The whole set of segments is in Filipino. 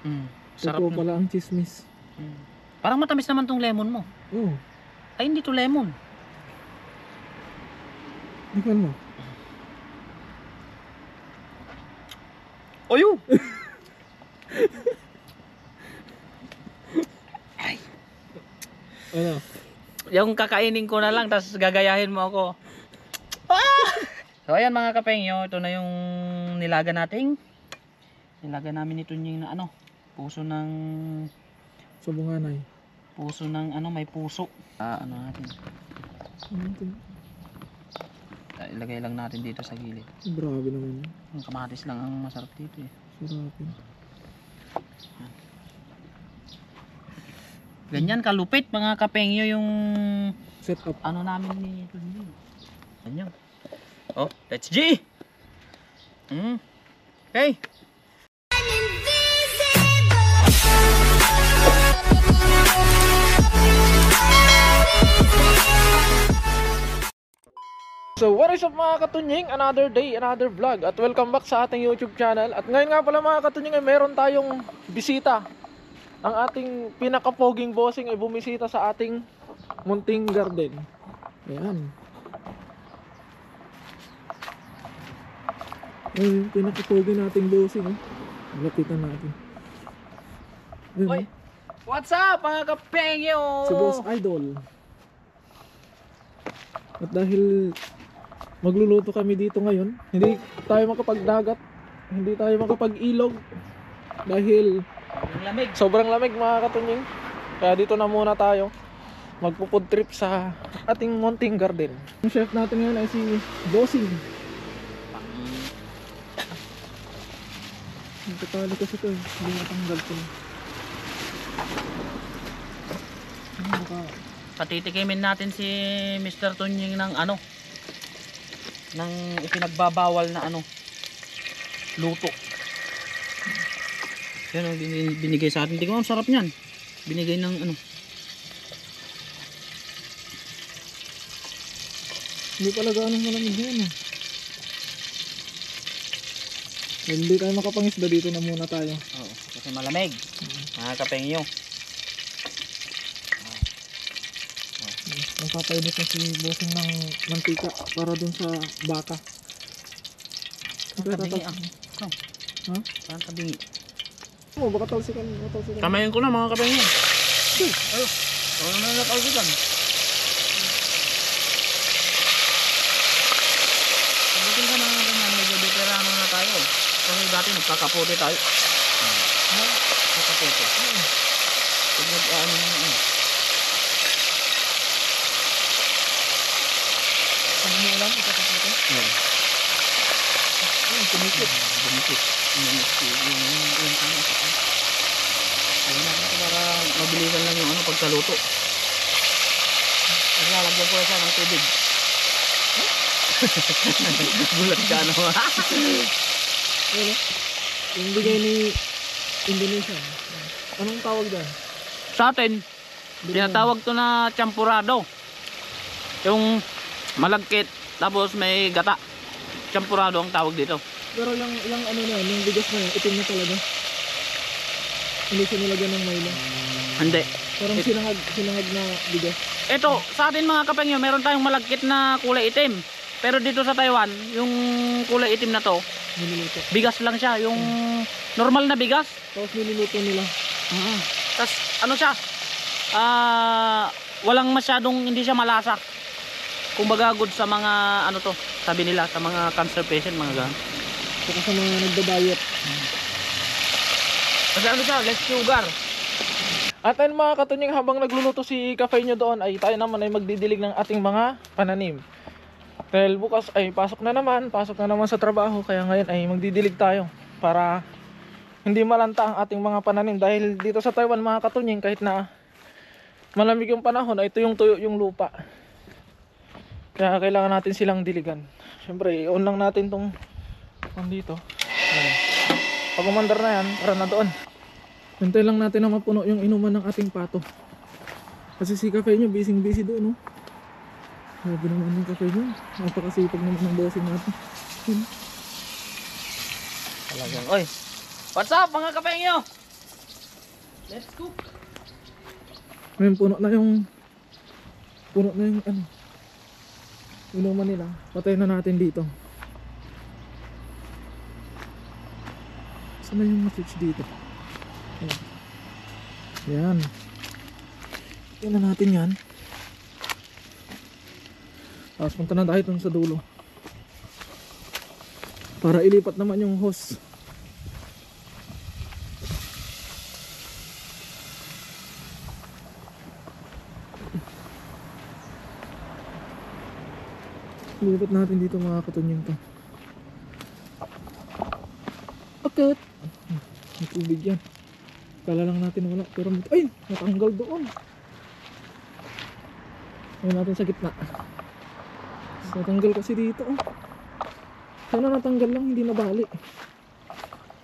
Sarap Totoo pala ang chismis. Parang matamis naman tong lemon mo. Oo. Ay, hindi to lemon. Ikaw mo. Oyo! Ay. Ano? Yung kakainin ko na lang, tapos gagayahin mo ako. So ayan mga kapengyo, ito na yung nilaga natin. Nilaga namin ito yung ano, puso ng Sabunganay. puso ng ano, may puso. Ano natin. Ilagay lang natin dito sa gilid. Grabe naman. Yung kamatis lang ang masarap dito eh. Sarapin. Ganyan kalupit mga kapengyo yung Set up. ano namin ni Tunyo. Ganyan. Oh, let's G! Okay. So what is up mga katunying? Another day, another vlog. At welcome back sa ating YouTube channel. At ngayon nga pala mga katunying ay meron tayong bisita. Ang ating pinakapoging bossing ay bumisita sa ating munting garden. Ayan. Ay, pinakapoging nating bossing eh. Lapitan natin. Ayan. Oy, what's up mga kapengyo? Si Boss Idol. At dahil magluluto kami dito ngayon, hindi tayo makapagdagat, hindi tayo makapag-ilog dahil Ang lamig. sobrang lamig mga katunying. Kaya dito na muna tayo magpo-food trip sa ating munting garden. Ang chef natin ngayon ay si Bossing. Nagtatali kasi ito eh, hindi matanggal ko. Patitikimin natin si Mr. Tunying ng ano, ng ipinagbabawal na ano, luto. Yan ang binigay sa atin. Tingnan mo, ang sarap niyan. Binigay ng ano. Hindi pala gaano malamig yan eh. Hindi tayo makapangisda, dito na muna tayo. Oo, kasi malamig. Mga kapengyo. Magpapainit na si Bossing ng mantika para dun sa baka. Tabingi ah. Ha? Parang tabingi. Oo, baka talsikan. Kamayin ko na mga kapengyo. Ayun. Ako naman nakalsikan. Pagdating ka mga ganyan, medyo veterano na tayo. Kasi dati nagkakapote tayo. Nagkakapote. Pag nag-ano na ano. Ano mo lang, ikakapote? Yan. Tumikit. Bumikit. Ayun natin ito para mabilisan lang yung ano pagkaluto. Kasi lalagyan ko na siya ng tubig. Gulat ka ano ha? Ano? Yung bigay ni Indonesia. Anong tawag dyan? Sa atin, tinatawag to na champurado. Yung malagkit, tapos may gata. Champurado ang tawag dito. Pero yung ano na, yung bigas na yun, itim na talaga. Hindi siya nilagyan ng Milo. Hindi. Parang sinangag na bigas. Ito, sa atin mga kapengyo, meron tayong malagkit na kulay itim. Pero dito sa Taiwan, yung kulay itim na to, Niluluto. bigas lang siya. Yung normal na bigas. Tapos niluluto nila. Tapos ano siya, walang masyadong, hindi siya malasa. Kumbaga good sa mga ano to, sabi nila sa mga cancer patient, mga ganun. Saka sa mga nagda-diet. Kasi ano siya, less sugar. At ayun mga katunying, habang nagluluto si Cafe nyo doon, ay tayo naman ay magdidilig ng ating mga pananim. Dahil bukas ay pasok na naman sa trabaho, kaya ngayon ay magdidilig tayo para hindi malanta ang ating mga pananim. Dahil dito sa Taiwan mga katunying, kahit na malamig yung panahon, ay ito yung tuyo yung lupa. Kaya kailangan natin silang diligan. Siyempre, i-on lang natin tong dito. Pag umandar na yan, para na doon. Hintay lang natin na mapuno yung inuman ng ating pato. Kasi si Cafe nyo, busy doon, no? Sabi naman yung Cafe nyo. Napakasipag naman ng bossing natin. Talagang, oy, what's up mga kapengyo? Let's cook. Ngayon puno na yung ano, inuman nila. Patayin na natin dito. Saan na yung switch dito? Ayan. Yan. Tingnan natin yan. Tapos punta na tayo dun sa dulo. Para ilipat naman yung hose. Ilipat natin dito mga katunyong to. Akit! May tubig yan. Kala lang natin wala. Pero ay! Natanggal doon. Ngayon natin sa gitna. Natanggal kasi dito. Oh. Sana natanggal lang, hindi nabali.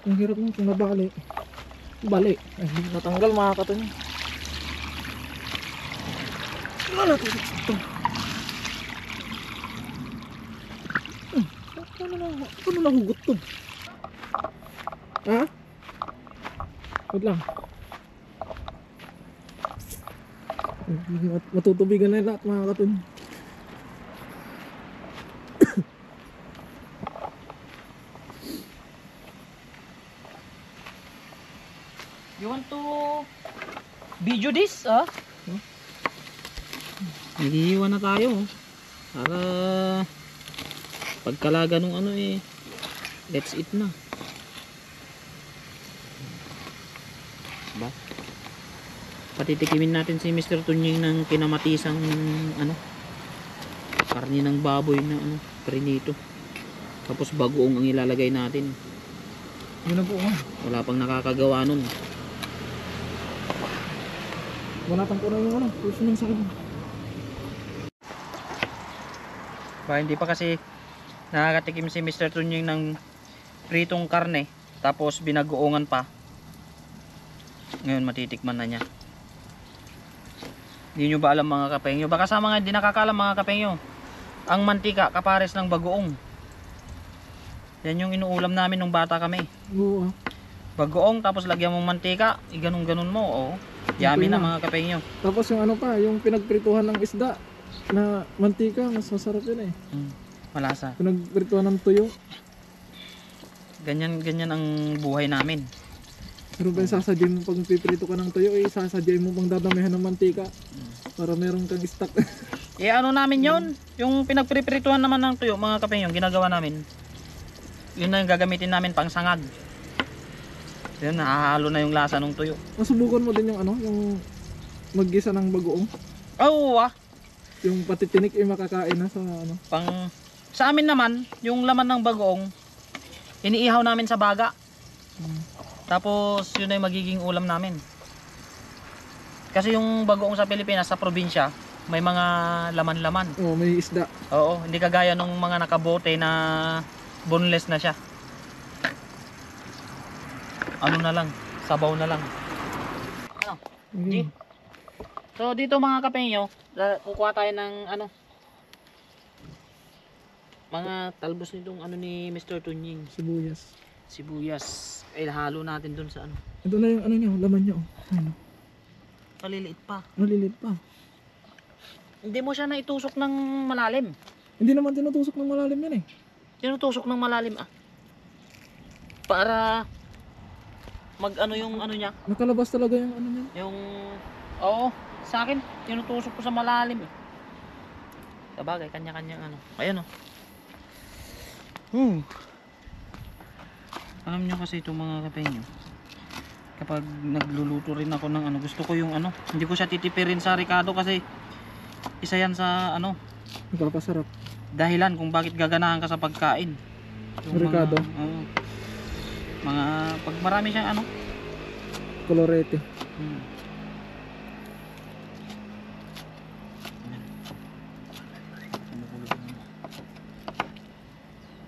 Ang hirap mo kung nabali. Bali. Ay, hindi natanggal mga katunyong. Wala natin ito. Ano nahugot to? Ha? Wait lang. Matutubigan na yung lahat mga katun. You want to video this, ah? Huh? Naghihiwa na tayo. Para pagkalaga nung ano eh, let's eat na. Ba? Patitikimin natin si Mr. Tunying ng kinamatisang ano, karne ng baboy na ano, prinito. Tapos bagoong ang ilalagay natin. Yun na po nga. Wala pang nakakagawa nun. Wanatan ko na yung ano, puso ng sakin. Ba, hindi pa kasi nakakatikim si Mr. Tunying ng pritong karne tapos binagoongan pa. Ngayon matitikman na niya. Hindi nyo ba alam mga kapengyo? Baka sa mga hindi nakakalam mga kapengyo, ang mantika kapares ng bagoong. Yan yung inuulam namin nung bata kami. Oo. Bagoong tapos lagyan mong mantika, ganun-ganun mo. Oh. Yummy na mga kapengyo. Tapos yung ano pa, yung pinagprituhan ng isda na mantika, mas masarap yun eh. Malasa. Pinagprituhan ng tuyo. Ganyan ang buhay namin. Pero ba sasadyay mo pag piprito ka ng tuyo, eh sasadyay mo pang dadamihan ng mantika para meron kang stock. Eh ano namin yon? Yung pinagpriprituhan naman ng tuyo mga kapengyo, ginagawa namin. Yun na yung gagamitin namin pang sangag. Yun, nahahalo na yung lasa ng tuyo. Masubukan mo din yung ano, yung maggisa ng bagoong. Oo Yung pati tinik ay makakain na sa ano. Sa amin naman, yung laman ng bagoong, iniihaw namin sa baga. Tapos yun ay magiging ulam namin. Kasi yung bagoong sa Pilipinas, sa probinsya, may mga laman-laman. Oh, may isda. Oo, hindi kagaya nung mga nakabote na boneless na siya. Ano na lang, sabaw na lang. Ano? G? So dito mga kapengyo, kukuha tayo ng ano, mga talbos nitong ano ni Mr. Tunying. Sibuyas. Sibuyas. Eh halo natin dun sa ano. Ito na yung ano niya, laman niya. Oh. Ano? Paliliit pa. Malilit pa. Hindi mo siya naitusok ng malalim. Hindi naman tinutusok ng malalim yan eh. Tinutusok ng malalim ah. Para mag ano yung ano niya. Nakalabas talaga yung ano niya. Yung oo, sa akin tinutusok ko sa malalim eh. Sabagay kanya-kanyang ano. Ayan oh. Alam nyo kasi itong mga kapengyo, kapag nagluluto rin ako ng ano, gusto ko yung ano, hindi ko siya titipirin sa Ricardo kasi isa yan sa ano, Nagpapasarap. dahilan kung bakit gaganahan ka sa pagkain. Yung Ricardo? Oo. Mga pag marami siyang ano, Colorete.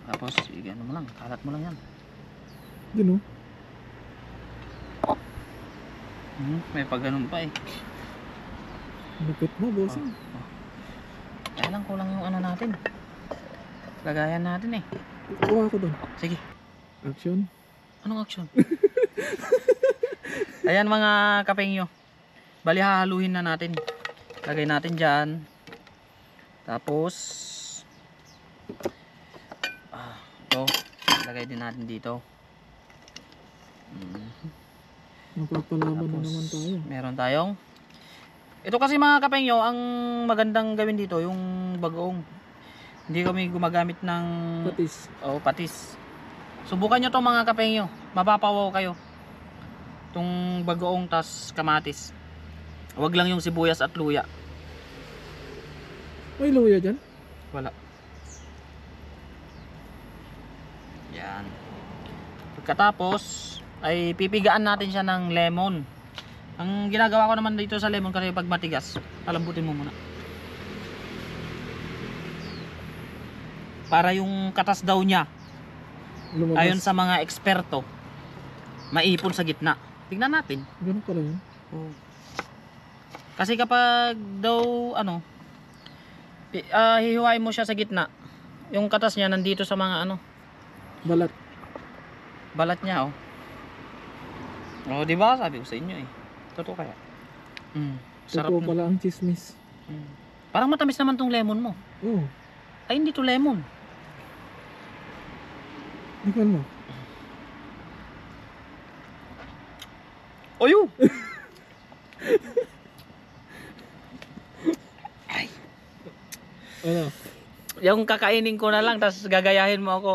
Tapos ano mo lang, kalat mo lang yan. Yun oh. May pag ganun pa eh. Lupit mo, bossing. Kaya lang kulang yung ano natin, lagayan natin eh. Kuha ko doon. Sige. Action. Anong action? Ayan mga kapengyo. Bali hahaluin na natin. Lagay natin dyan. Tapos ito. Lagay din natin dito. Mapapalaban na Tapos, naman tayo. meron tayong ito kasi mga kapengyo, ang magandang gawin dito yung bagoong. Hindi kami gumagamit ng Patis. patis. Subukan nyo to mga kapengyo, mapapawaw kayo. Itong bagoong tas kamatis. Huwag lang yung sibuyas at luya. May luya dyan? Wala. Yan. Pagkatapos ay pipigaan natin siya ng lemon. Ang ginagawa ko naman dito sa lemon kasi pag matigas, palambutin mo muna. Para yung katas daw niya, Lumabas. ayon sa mga eksperto, maipon sa gitna. Tingnan natin. Ganun pala yun. Kasi kapag daw hihiwain mo siya sa gitna, yung katas niya nandito sa mga Balat. balat niya di ba? Sabi ko sa inyo Totoo kaya. Sarap. Totoo pala ang chismis. Parang matamis naman tong lemon mo. Oo. Ay hindi to lemon. Tingnan mo. Oyo. Ay. Ano? Yung kakainin ko na lang tapos gagayahin mo ako.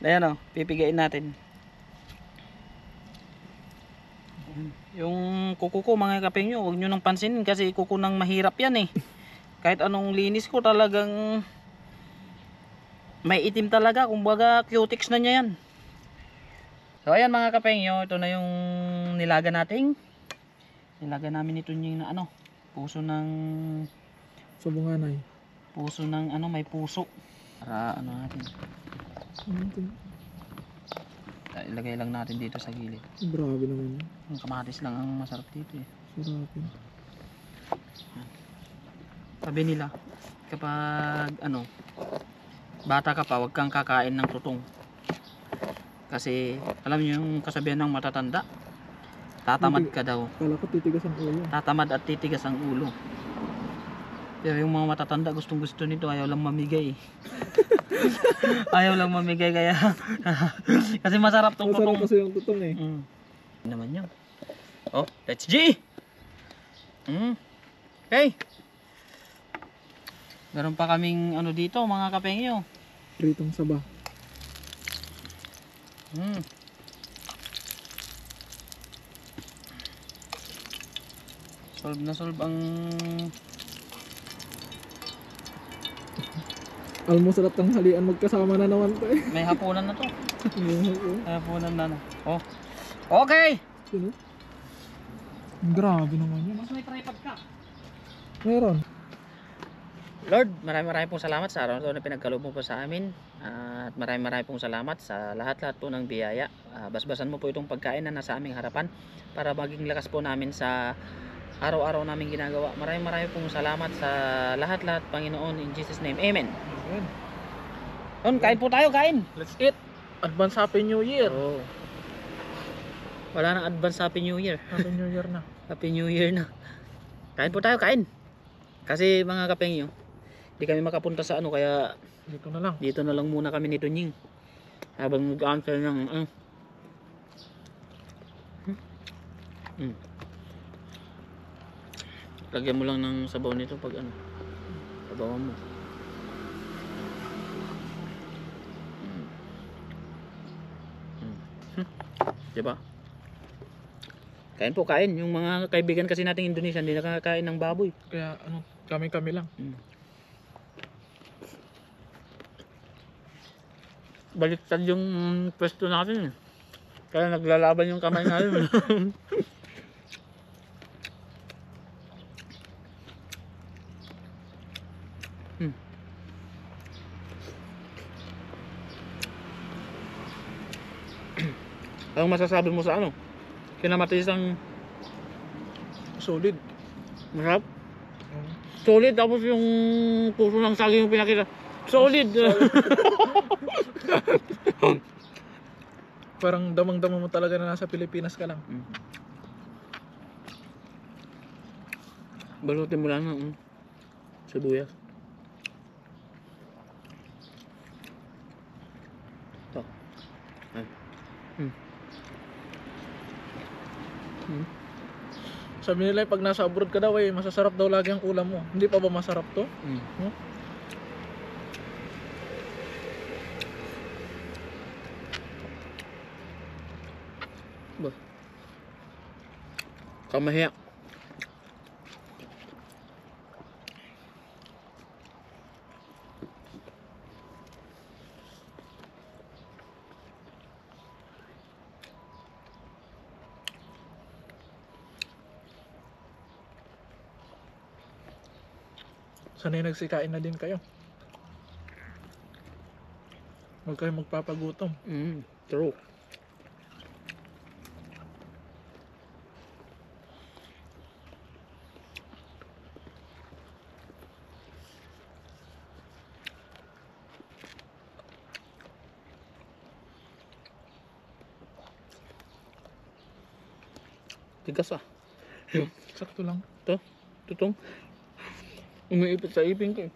Ayan pipigain natin. Yung kuko ko mga kapengyo, huwag nyo nang pansinin kasi kuko nang mahirap yan Kahit anong linis ko talagang may itim talaga, kumbaga cutex na niya yan. So ayan mga kapengyo, ito na yung nilaga namin ito yung puso ng Sabunganay. puso ng may puso. Para natin. Ilagay lang natin dito sa gilid. Grabe naman. Yung kamatis lang ang masarap dito Sarapin. Sabi nila, kapag bata ka pa, huwag kang kakain ng tutong. Kasi alam niyo yung kasabihan ng matatanda, tatamad ka daw. Kala ko titigas ang ulo. Tatamad at titigas ang ulo. Pero yung mga matatanda gustong gusto nito, ayaw lang mamigay ayaw lang mamigay kaya kasi masarap tong tutong. Masarap kasi yung tutong Naman yun. Let's G! Okay. Meron pa kaming dito mga kapengyo. Pritong saba. Solve na solve ang Almusal at tanghalian magkasama na naman to may hapunan na to. May Hapunan na Okay. Sino? Grabe naman yun. Mas may tripod ka. Meron. Lord, maraming pong salamat sa araw na pinagkaloob mo po sa amin. At maraming pong salamat sa lahat-lahat po ng biyaya. Basbasan mo po itong pagkain na nasa aming harapan para maging lakas po namin sa araw-araw namin ginagawa. Maraming pong salamat sa lahat-lahat, Panginoon, in Jesus name. Amen. Kain po tayo, kain. Let's eat. Advance Happy New Year. Wala nang advance Happy New Year. Happy New Year na. Happy New Year na. Kain po tayo, kain. Kasi mga kapengyo, di kami makapunta sa kaya dito na lang muna kami ni Tunying habang nag-answer ng lagyan mo lang ng sabaw nito pag sabawan mo. Diba? Kain po, kain. Yung mga kaibigan kasi nating Indonesian hindi nakakain ng baboy. Kaya kami lang. Baliktad yung pwesto natin Kaya naglalaban yung kamay natin. Anong masasabi mo sa kinamatisang Solid. masarap? Solid, tapos yung puso ng saging yung pinakita. Solid! Parang damang-dama mo talaga na nasa Pilipinas ka lang. Balutin mo lang ng sibuyas. Ito. Ay. Sabi nila pag nasa abroad ka daw ay masasarap daw lagi ang ulam mo. Hindi pa ba masarap to? Hmm? Ba. Kamahiya. Sanay nagsikain na din kayo. Huwag kayo magpapagutom. True. Tigas ah. Sakto lang. Ito. Tutong. Umiipit sa ipin ko eh.